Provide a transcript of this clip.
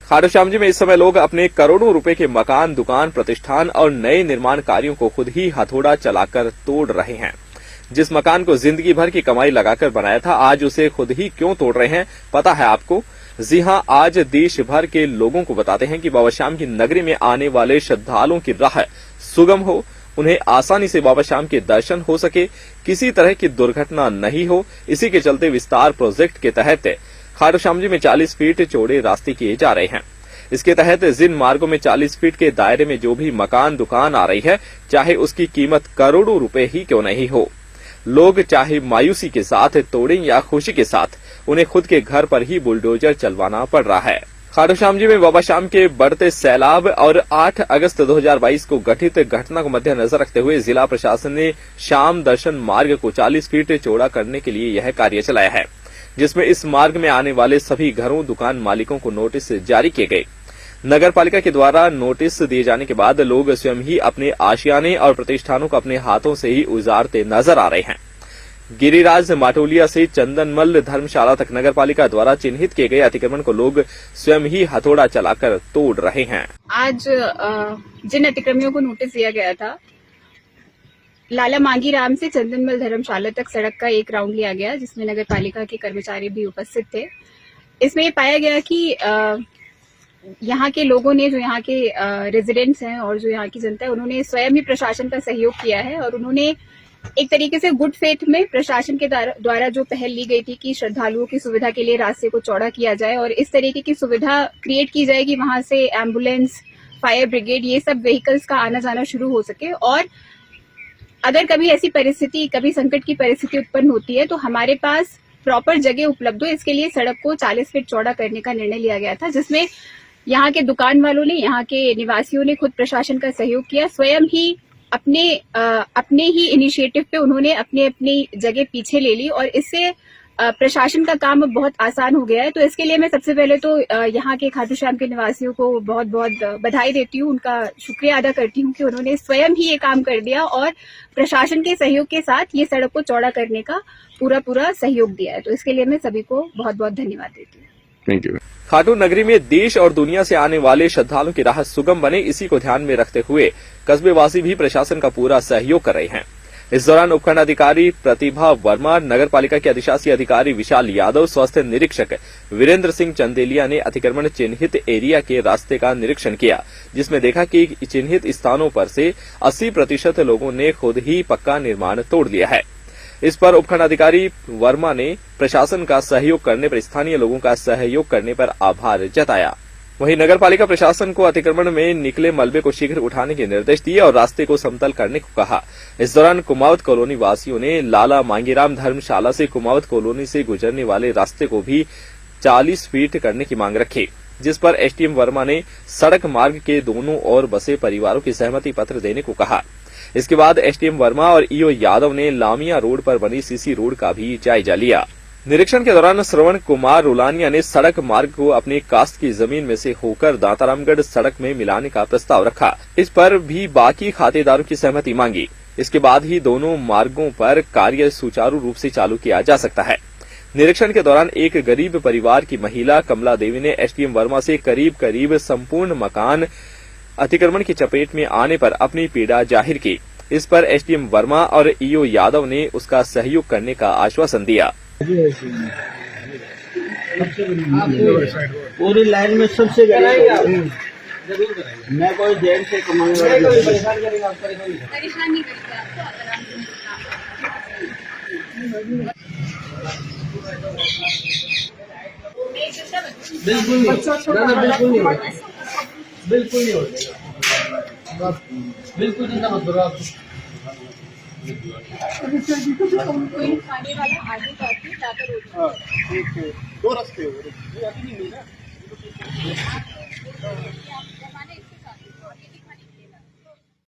खाटू श्याम जी में इस समय लोग अपने करोड़ों रुपए के मकान, दुकान, प्रतिष्ठान और नए निर्माण कार्यों को खुद ही हथौड़ा चलाकर तोड़ रहे हैं। जिस मकान को जिंदगी भर की कमाई लगाकर बनाया था, आज उसे खुद ही क्यों तोड़ रहे हैं, पता है आपको? जी हां, आज देश भर के लोगों को बताते हैं कि बाबा श्याम की नगरी में आने वाले श्रद्धालुओं की राह सुगम हो, उन्हें आसानी से बाबा श्याम के दर्शन हो सके, किसी तरह की दुर्घटना नहीं हो। इसी के चलते विस्तार प्रोजेक्ट के तहत खाटू श्याम जी में 40 फीट चौड़े रास्ते किए जा रहे हैं। इसके तहत जिन मार्गों में 40 फीट के दायरे में जो भी मकान, दुकान आ रही है, चाहे उसकी कीमत करोड़ों रुपए ही क्यों नहीं हो, लोग चाहे मायूसी के साथ तोड़ें या खुशी के साथ, उन्हें खुद के घर पर ही बुलडोजर चलवाना पड़ रहा है। खाटू श्याम जी में बाबा श्याम के बढ़ते सैलाब और 8 अगस्त 2022 को घटित घटना को मद्देनजर रखते हुए जिला प्रशासन ने श्याम दर्शन मार्ग को 40 फीट चौड़ा करने के लिए यह कार्य चलाया है, जिसमें इस मार्ग में आने वाले सभी घरों, दुकान मालिकों को नोटिस जारी किए गए। नगर पालिका के द्वारा नोटिस दिए जाने के बाद लोग स्वयं ही अपने आशियाने और प्रतिष्ठानों को अपने हाथों से ही उजारते नजर आ रहे हैं। गिरिराज माटोलिया से चंदनमल धर्मशाला तक नगर पालिका द्वारा चिन्हित किए गए अतिक्रमण को लोग स्वयं ही हथौड़ा चलाकर तोड़ रहे हैं। आज जिन अतिक्रमियों को नोटिस दिया गया था, लाला मांगीराम से चंदनमल धर्मशाला तक सड़क का एक राउंड लिया गया, जिसमें नगर पालिका के कर्मचारी भी उपस्थित थे। इसमें ये पाया गया कि यहाँ के लोगों ने, जो यहाँ के रेजिडेंट्स हैं और जो यहाँ की जनता है, उन्होंने स्वयं ही प्रशासन का सहयोग किया है और उन्होंने एक तरीके से गुड फेथ में प्रशासन के द्वारा जो पहल ली गई थी कि श्रद्धालुओं की सुविधा के लिए रास्ते को चौड़ा किया जाए और इस तरीके की सुविधा क्रिएट की जाए कि वहां से एम्बुलेंस, फायर ब्रिगेड, ये सब व्हीकल्स का आना जाना शुरू हो सके। और अगर कभी ऐसी परिस्थिति, कभी संकट की परिस्थिति उत्पन्न होती है तो हमारे पास प्रॉपर जगह उपलब्ध हो, इसके लिए सड़क को 40 फीट चौड़ा करने का निर्णय लिया गया था, जिसमें यहाँ के दुकान वालों ने, यहाँ के निवासियों ने खुद प्रशासन का सहयोग किया। स्वयं ही अपने ही इनिशिएटिव पे उन्होंने अपनी जगह पीछे ले ली और इससे प्रशासन का काम अब बहुत आसान हो गया है। तो इसके लिए मैं सबसे पहले तो यहाँ के खाटू श्याम के निवासियों को बहुत बहुत बधाई देती हूँ, उनका शुक्रिया अदा करती हूँ कि उन्होंने स्वयं ही ये काम कर दिया और प्रशासन के सहयोग के साथ ये सड़क को चौड़ा करने का पूरा सहयोग दिया है। तो इसके लिए मैं सभी को बहुत बहुत धन्यवाद देती हूँ। Thank you. खाटू नगरी में देश और दुनिया से आने वाले श्रद्धालुओं की राह सुगम बने, इसी को ध्यान में रखते हुए कस्बेवासी भी प्रशासन का पूरा सहयोग कर रहे हैं। इस दौरान उपखंड अधिकारी प्रतिभा वर्मा, नगर पालिका के अधिशासी अधिकारी विशाल यादव, स्वास्थ्य निरीक्षक वीरेंद्र सिंह चंदेलिया ने अतिक्रमण चिन्हित एरिया के रास्ते का निरीक्षण किया, जिसमें देखा कि चिन्हित स्थानों पर से 80% लोगों ने खुद ही पक्का निर्माण तोड़ लिया है। इस पर उपखंड अधिकारी वर्मा ने प्रशासन का सहयोग करने पर, स्थानीय लोगों का सहयोग करने पर आभार जताया। वहीं नगर पालिका प्रशासन को अतिक्रमण में निकले मलबे को शीघ्र उठाने के निर्देश दिए और रास्ते को समतल करने को कहा। इस दौरान कुमावत कॉलोनी वासियों ने लाला मांगीराम धर्मशाला से कुमावत कॉलोनी से गुजरने वाले रास्ते को भी 40 फीट करने की मांग रखी, जिस पर एसडीएम वर्मा ने सड़क मार्ग के दोनों ओर बसे परिवारों की सहमति पत्र देने को कहा। इसके बाद एसडीएम वर्मा और ईओ यादव ने लामिया रोड पर बनी सीसी रोड का भी जायजा लिया। निरीक्षण के दौरान श्रवण कुमार रुलानिया ने सड़क मार्ग को अपनी कास्ट की जमीन में से होकर दातारामगढ़ सड़क में मिलाने का प्रस्ताव रखा। इस पर भी बाकी खातेदारों की सहमति मांगी। इसके बाद ही दोनों मार्गों पर कार्य सुचारू रूप से चालू किया जा सकता है। निरीक्षण के दौरान एक गरीब परिवार की महिला कमला देवी ने एसडीएम वर्मा से करीब संपूर्ण मकान अतिक्रमण की चपेट में आने पर अपनी पीड़ा जाहिर की। इस पर एसडीएम वर्मा और ईओ यादव ने उसका सहयोग करने का आश्वासन दिया। पूरी लाइन में सबसे मैं कोई जेल से कमाने वाला परेशान नहीं बिल्कुल नहीं होता, बिल्कुल चिंता मत करो आप। कोई खाने वाला आगे जाकर दो रास्ते हो, अभी नहीं मिला।